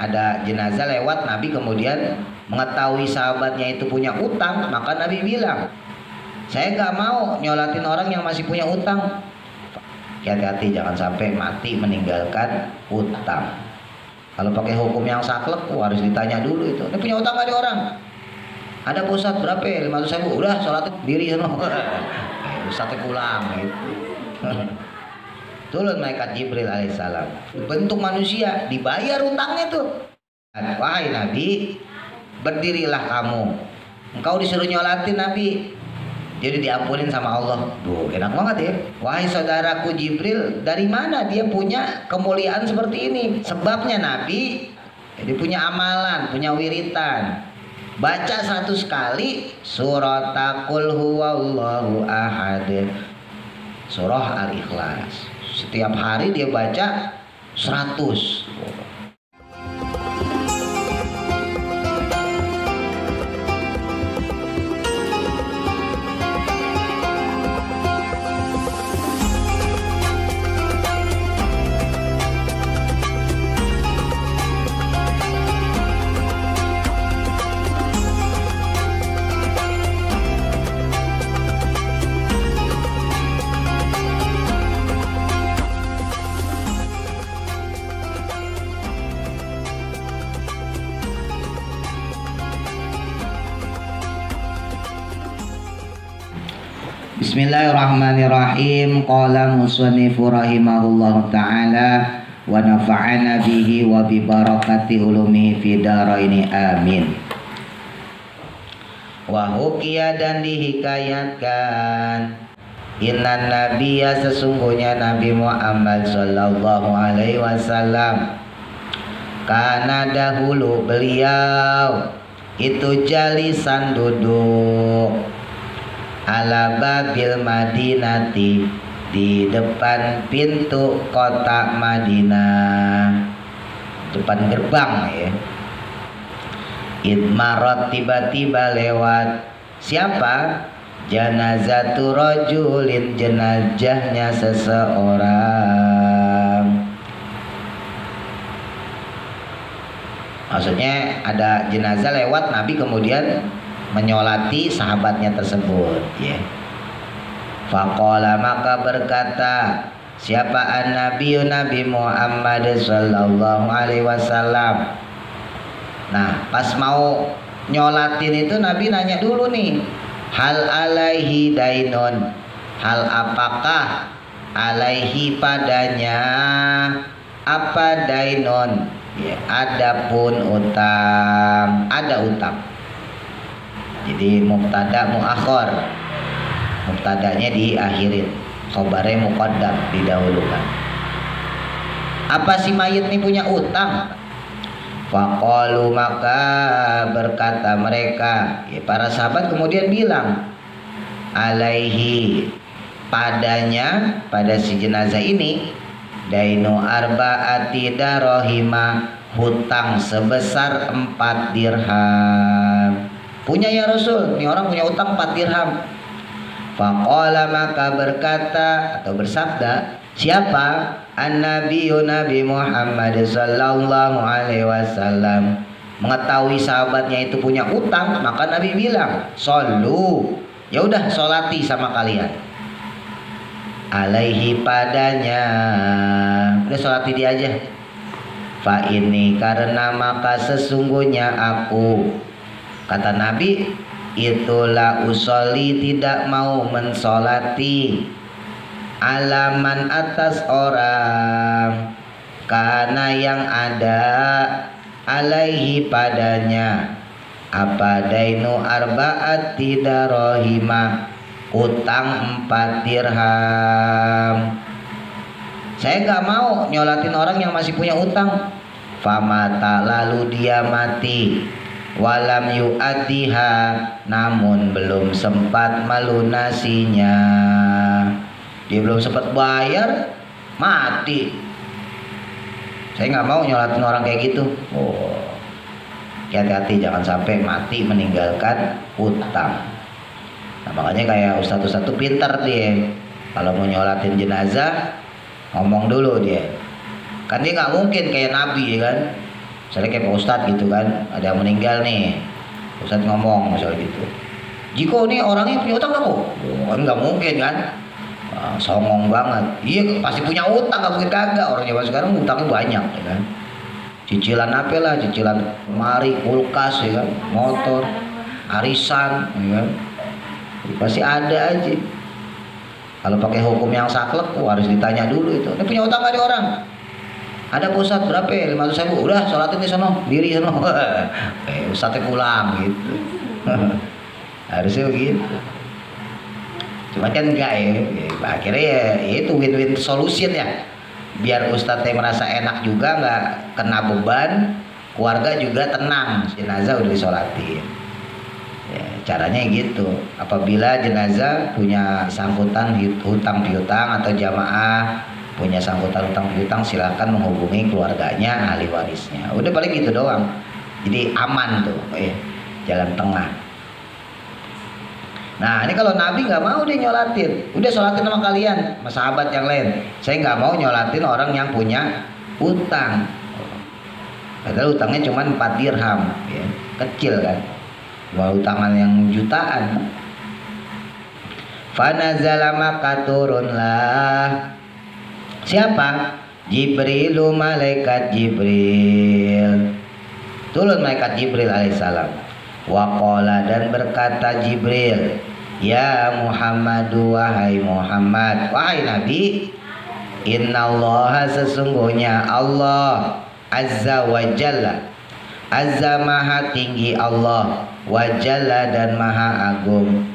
ada jenazah lewat, Nabi kemudian mengetahui sahabatnya itu punya utang, maka Nabi bilang, saya nggak mau nyolatin orang yang masih punya utang. Hati-hati jangan sampai mati meninggalkan utang. Kalau pakai hukum yang saklek, harus ditanya dulu itu. Ini punya utang nggak ada orang? Ada Pak Ustadz, berapa? 500.000. Udah sholatin diri sana. Ustadz pulang gitu. Turun malaikat Jibril alaihissalam, bentuk manusia, dibayar utangnya tuh. Wahai Nabi, berdirilah kamu. Engkau disuruh nyolatin Nabi, jadi diampunin sama Allah. Duh, enak banget ya. Wahai saudaraku Jibril, dari mana dia punya kemuliaan seperti ini? Sebabnya Nabi, jadi punya amalan, punya wiritan. Baca 100 kali surat Qul huwallahu ahad, surah Al-Ikhlas. Setiap hari dia baca 100. Bismillahirrahmanirrahim. Qala musannifu rahimahullahu ta'ala wa nafa'ana bihi wa bi barakati ulumi fi daraini amin. Wa hukiya, dan dihikayatkan, inna nabiyya, sesungguhnya Nabi Muhammad sallallahu alaihi wasallam, karena dahulu beliau itu jalisan duduk ala babil Madinati, di depan pintu kota Madinah, depan gerbang ya. Idmarot, tiba-tiba lewat siapa? Janazatu rajulin, jenazahnya seseorang. Maksudnya ada jenazah lewat, Nabi kemudian menyolati sahabatnya tersebut ya. Faqala, maka berkata siapa Nabi Muhammad sallallahu alaihi wasallam. Nah, pas mau nyolatin itu Nabi nanya dulu nih, hal alaihi dainun, hal apakah alaihi padanya apa dainun ya, adapun utang, ada utang. Jadi mubtada muakhir, mubtadanya diakhirin, khobarnya muqaddam, didahulukan. Apa si mayit ini punya utang? Faqalu, maka berkata mereka ya, para sahabat kemudian bilang, alaihi, padanya, pada si jenazah ini, dainu arba'ati darahima, hutang sebesar 4 dirham. Punya ya Rasul, ini orang punya utang 4 dirham. Faqala, maka berkata atau bersabda siapa? An-Nabiyyu, Nabi Muhammad sallallahu alaihi wasallam, mengetahui sahabatnya itu punya utang, maka Nabi bilang, "Shollu." Ya udah, sholati sama kalian. Alaihi, padanya. Udah sholati dia aja. Fa ini, karena maka sesungguhnya aku, kata Nabi, itulah usolli, tidak mau mensolati, alaman, atas orang, karena yang ada alaihi padanya apa dainu arba'ati darahima, utang 4 dirham. Saya nggak mau nyolatin orang yang masih punya utang. Famata, lalu dia mati. Walam yu'addiha, namun belum sempat melunasinya. Dia belum sempat bayar, mati. Saya nggak mau nyolatin orang kayak gitu. Oh, hati-hati jangan sampai mati meninggalkan utang. Nah, makanya kayak ustadz-ustadz tuh pintar dia. Kalau mau nyolatin jenazah, ngomong dulu dia. Kan dia nggak mungkin kayak Nabi kan. Misalnya kayak Pak Ustadz gitu kan, ada yang meninggal nih, Ustadz ngomong misalnya gitu, Jiko nih orangnya punya utang nggak kok? Kan nggak mungkin kan. Songong banget. Iya pasti punya utang, nggak mungkin kagak. Orang zaman sekarang utangnya banyak ya kan. Cicilan apa lah, cicilan lemari, kulkas ya kan, motor, arisan ya kan. Jadi pasti ada aja. Kalau pakai hukum yang saklek harus ditanya dulu itu. Ini punya utang nggak ada orang? Ada Pak Ustadz berapa ya? 500.000. Udah sholatin di sono, diri sono. Ustadznya pulang gitu. Harusnya begitu. Cuma kan enggak ya. Akhirnya ya itu win-win solution ya. Biar Ustadznya merasa enak juga, nggak kena beban, keluarga juga tenang. Jenazah udah disolatin. Ya, caranya gitu. Apabila jenazah punya sangkutan hutang piutang atau jamaah punya sangkutan hutang piutang, silahkan menghubungi keluarganya, ahli warisnya. Udah paling gitu doang. Jadi aman tuh, jalan tengah. Nah ini kalau Nabi nggak mau dia nyolatin, udah sholatin sama kalian, sama sahabat yang lain. Saya nggak mau nyolatin orang yang punya utang. Padahal utangnya cuma 4 dirham, ya. Kecil kan. Wah utangan yang jutaan. Fanazala maka turunlah. Siapa? Jibrilu, malaikat Jibril. Turun malaikat Jibril alaihissalam. Waqala, dan berkata Jibril, ya Muhammadu, wahai Muhammad, wahai Nabi, innallaha, sesungguhnya Allah azza wa jalla, azza maha tinggi Allah, wa jalla dan maha agung.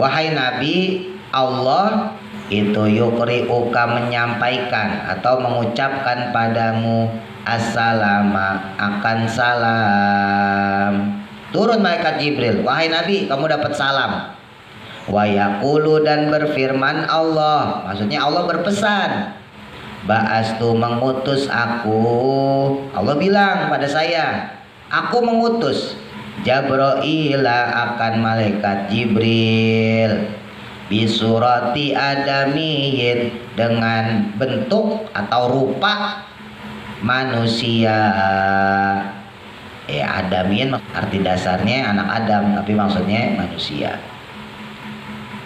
Wahai Nabi, Allah itu yukri'uka, menyampaikan atau mengucapkan padamu assalama, akan salam. Turun malaikat Jibril, wahai Nabi, kamu dapat salam. Wa yaqulu, dan berfirman Allah, maksudnya Allah berpesan, ba'astu, mengutus aku. Allah bilang pada saya, aku mengutus Jabraila, akan malaikat Jibril, bisurati adamiyin, dengan bentuk atau rupa manusia. Adamiyin arti dasarnya anak Adam, tapi maksudnya manusia.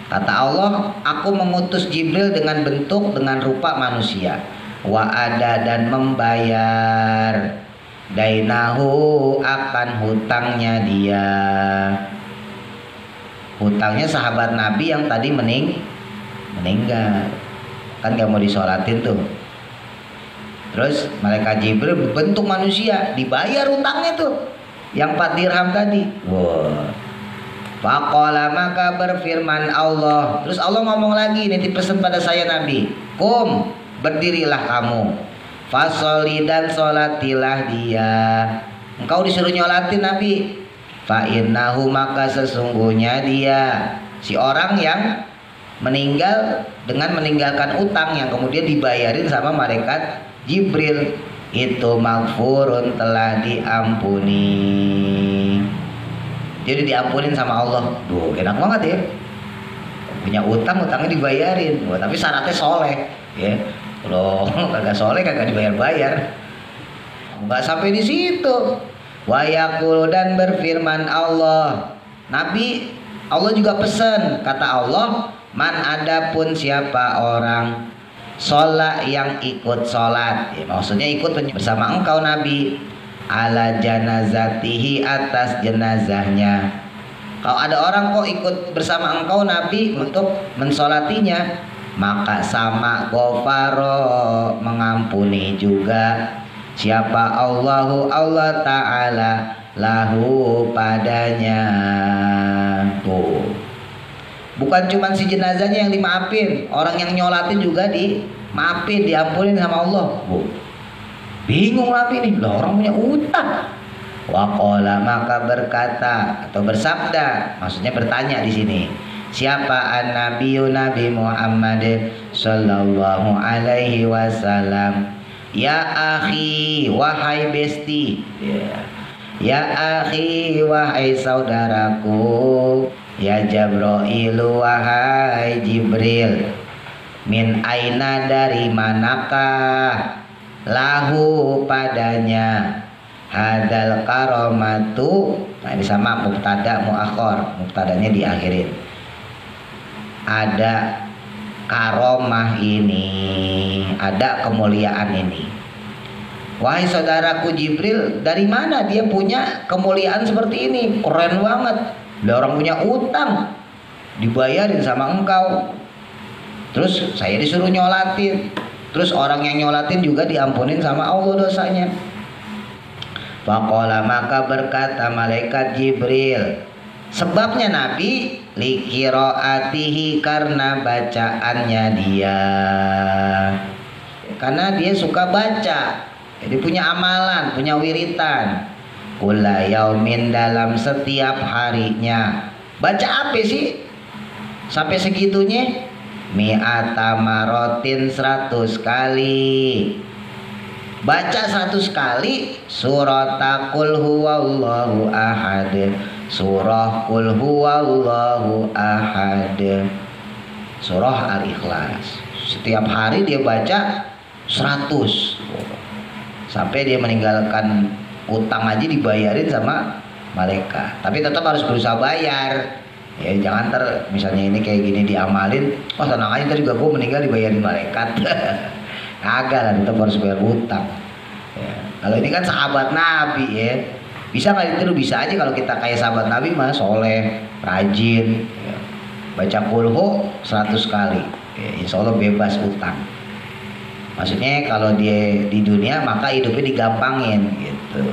Kata Allah, aku mengutus Jibril dengan bentuk, dengan rupa manusia. Wa ada, dan membayar dainahu, akan hutangnya dia. Hutangnya sahabat Nabi yang tadi meninggal. Kan gak mau disolatin tuh. Terus malaikat Jibril berbentuk manusia, dibayar utangnya tuh yang 4 dirham tadi. Wow. Faqala, maka berfirman Allah. Terus Allah ngomong lagi, ini dipesan pada saya Nabi, kum, berdirilah kamu, fasoli, dan solatilah dia. Engkau disuruh nyolatin Nabi. Fa innahu, maka sesungguhnya dia, si orang yang meninggal dengan meninggalkan utang yang kemudian dibayarin sama malaikat Jibril, itu maghfurun, telah diampuni. Jadi diampunin sama Allah. Duh, enak banget ya. Punya utang, utangnya dibayarin. Wah, tapi syaratnya soleh, ya. Kalau kagak soleh kagak dibayar-bayar. Enggak sampai di situ. Wa yaqulu, dan berfirman Allah. Nabi, Allah juga pesan, kata Allah, man, adapun siapa orang sholat yang ikut sholat, ya, maksudnya ikut bersama engkau Nabi, ala janazatihi, atas jenazahnya. Kalau ada orang kok ikut bersama engkau Nabi untuk mensolatinya, maka sama ghafaro, mengampuni juga siapa Allahu, Allah Ta'ala, lahu, padanya. Tuh, bukan cuma si jenazahnya yang dimaafin, orang yang nyolatin juga dimaafin, diampunin sama Allah. Bingung Nabi nih, loh orang punya utang. Waqala, maka berkata atau bersabda, maksudnya bertanya di sini, siapa an-nabiyyu, Nabi Muhammad sallallahu alaihi wasallam. Ya akhi, wahai besti, ya akhi, wahai saudaraku. Ya Jibril, wahai Jibril, min aina, dari manakah, lahu, padanya, hadal karomatu. Nah ini sama mubtada muakhor, mubtadanya diakhirin. Ada karomah ini, ada kemuliaan ini. Wahai saudaraku Jibril, dari mana dia punya kemuliaan seperti ini? Keren banget. Dia orang punya utang, dibayarin sama engkau. Terus saya disuruh nyolatin. Terus orang yang nyolatin juga diampunin sama Allah dosanya. Faqala, maka berkata malaikat Jibril, sebabnya Nabi liqiraatihi, karena bacaannya dia. Karena dia suka baca. Jadi punya amalan, punya wiritan. Kulla yaumin, dalam setiap harinya. Baca apa sih? Sampai segitunya? Mi'ata marotin, 100 kali. Baca 100 kali surat Qul huwallahu ahad. Surah Qul huwallahu ahad. Surah Al-Ikhlas. Setiap hari dia baca 100. Sampai dia meninggalkan utang aja dibayarin sama malaikat. Tapi tetap harus berusaha bayar. Ya jangan misalnya ini kayak gini diamalin, oh tenang aja tadi juga gue meninggal dibayarin malaikat. Kagak lah, tetap harus bayar utang. Ya. Kalau ini kan sahabat Nabi ya, bisa nggak ditiru? Bisa aja kalau kita kayak sahabat Nabi mah soleh, rajin, ya. Baca kulhu 100 kali, ya, insya Allah bebas utang. Maksudnya kalau dia di dunia maka hidupnya digampangin gitu.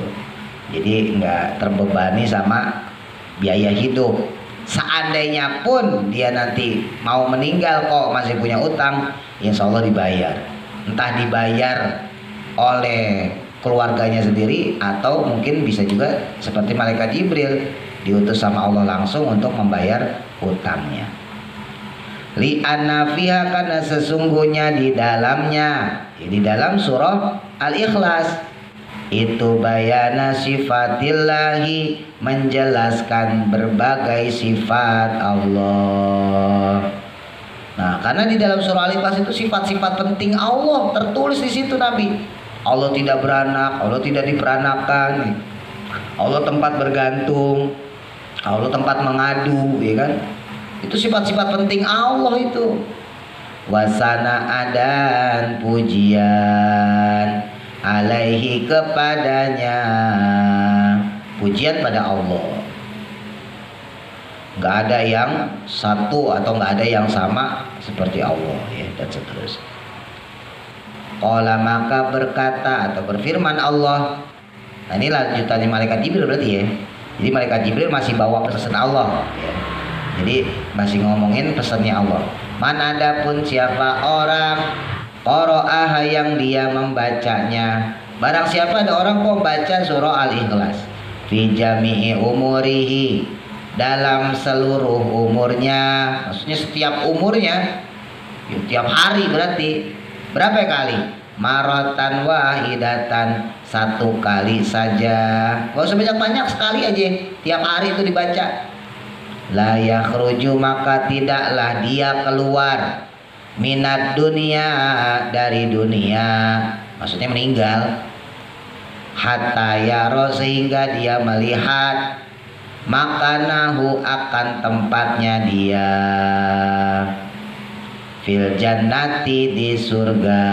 Jadi nggak terbebani sama biaya hidup. Seandainya pun dia nanti mau meninggal kok masih punya utang, insya Allah dibayar. Entah dibayar oleh keluarganya sendiri atau mungkin bisa juga seperti malaikat Jibril diutus sama Allah langsung untuk membayar utangnya. Li'anna fiha, karena sesungguhnya di dalamnya, di dalam surah Al-Ikhlas itu bayana sifatillahi, menjelaskan berbagai sifat Allah. Nah, karena di dalam surah Al-Ikhlas itu sifat-sifat penting Allah tertulis di situ Nabi. Allah tidak beranak, Allah tidak diperanakan, Allah tempat bergantung, Allah tempat mengadu, ya kan? Itu sifat-sifat penting Allah itu. Wasana dan pujian alaihi, kepadanya, pujian pada Allah. Nggak ada yang satu atau nggak ada yang sama seperti Allah, ya, dan seterusnya. Qala, maka berkata atau berfirman Allah. Nah ini lanjutannya malaikat Jibril berarti ya. Jadi malaikat Jibril masih bawa pesan Allah, ya. Jadi masih ngomongin pesannya Allah. Man, adapun siapa orang qara'aha, yang dia membacanya. Barang siapa ada orang kok baca surah Al-Ikhlas fi jami'i umurihi, dalam seluruh umurnya. Maksudnya setiap umurnya, ya, tiap hari berarti. Berapa kali? Maratan wahidatan, 1 kali saja. Gak usah banyak-banyak, sekali aja. Tiap hari itu dibaca. La yakhruju, maka tidaklah dia keluar minat dunia, dari dunia, maksudnya meninggal, hatta yaro, sehingga dia melihat makanahu, akan tempatnya dia, fil jannati, di surga.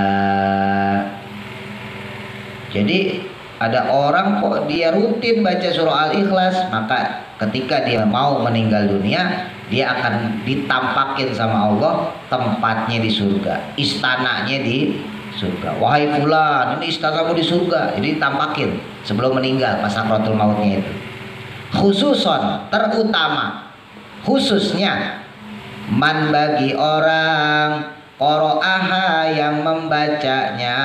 Jadi ada orang kok dia rutin baca surah Al-Ikhlas, maka ketika dia mau meninggal dunia, dia akan ditampakin sama Allah tempatnya di surga, istananya di surga. Wahai fulan, ini istanamu di surga. Jadi ditampakin sebelum meninggal pas sakratul mautnya itu. Khususon, terutama, khususnya, man, bagi orang qara'aha, yang membacanya,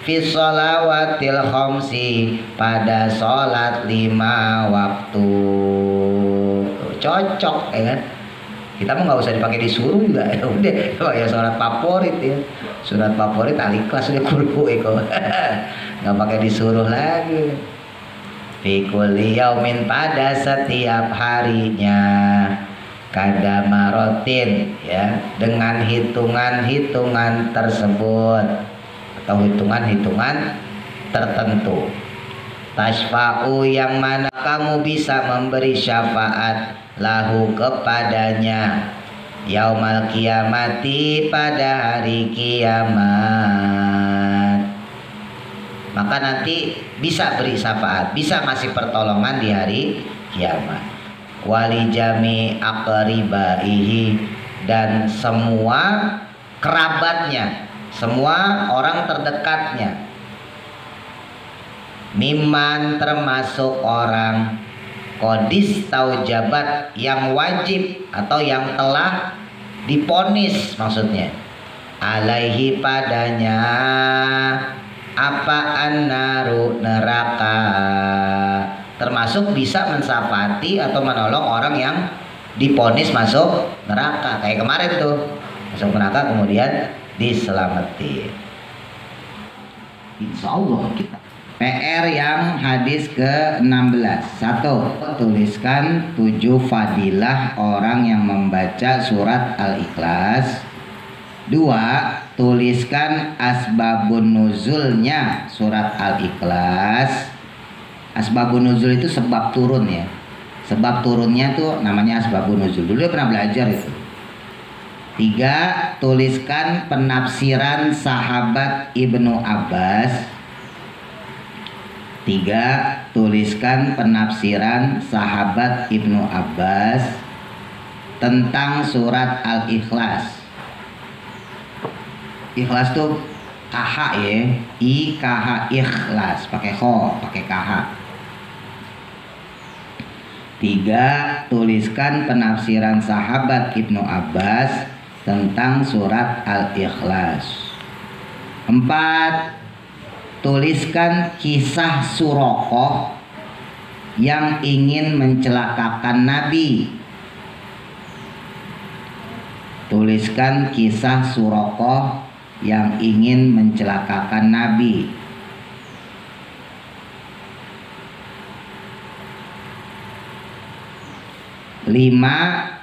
fi sholawatil khamsi, pada sholat 5 waktu. Cocok ya kan? Kita mah nggak usah dipakai disuruh juga, ya udah, ya sholat favorit ya, surat favorit Al-Ikhlas udah kulhu eko, nggak pakai disuruh lagi. Fi kulli yaumin, pada setiap harinya, kada marotin, ya, dengan hitungan-hitungan tersebut atau hitungan-hitungan tertentu. Tasfa'u yang mana kamu bisa memberi syafaat lahu kepadanya yaumal kiamati pada hari kiamat. Maka nanti bisa beri syafaat, bisa ngasih pertolongan di hari kiamat. Wali jami aqribaihi, dan semua kerabatnya, semua orang terdekatnya. Miman termasuk orang qadis taujabat yang wajib atau yang telah diponis, maksudnya alaihi padanya apa annaru neraka, termasuk bisa mensafati atau menolong orang yang diponis masuk neraka kayak kemarin tuh, masuk neraka kemudian diselamatin. Insya Allah kita PR yang hadis ke-16. 1. Tuliskan 7 fadilah orang yang membaca surat Al-Ikhlas. 2. Tuliskan asbabun nuzulnya surat Al-Ikhlas. Asbabun nuzul itu sebab turun ya. Sebab turunnya tuh namanya asbabun nuzul. Dulu pernah belajar itu. 3. Tuliskan penafsiran sahabat Ibnu Abbas. 3. Tuliskan penafsiran sahabat Ibnu Abbas tentang surat Al-Ikhlas. Ikhlas tuh KH ya, IKH ikhlas, pakai kho, pakai KH. 3. Tuliskan penafsiran sahabat Ibnu Abbas tentang surat Al-Ikhlas. 4. Tuliskan kisah Suraqah yang ingin mencelakakan Nabi. Tuliskan kisah Suraqah yang ingin mencelakakan Nabi. 5.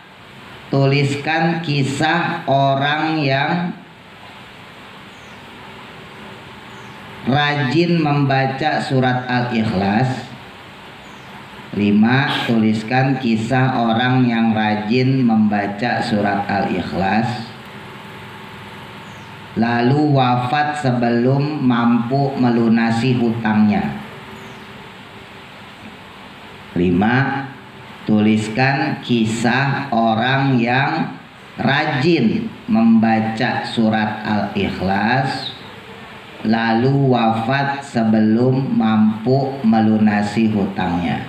Tuliskan kisah orang yang rajin membaca surat Al-Ikhlas. 5. Tuliskan kisah orang yang rajin membaca surat Al-Ikhlas lalu wafat sebelum mampu melunasi hutangnya. 5. Tuliskan kisah orang yang rajin membaca surat Al-Ikhlas lalu wafat sebelum mampu melunasi hutangnya.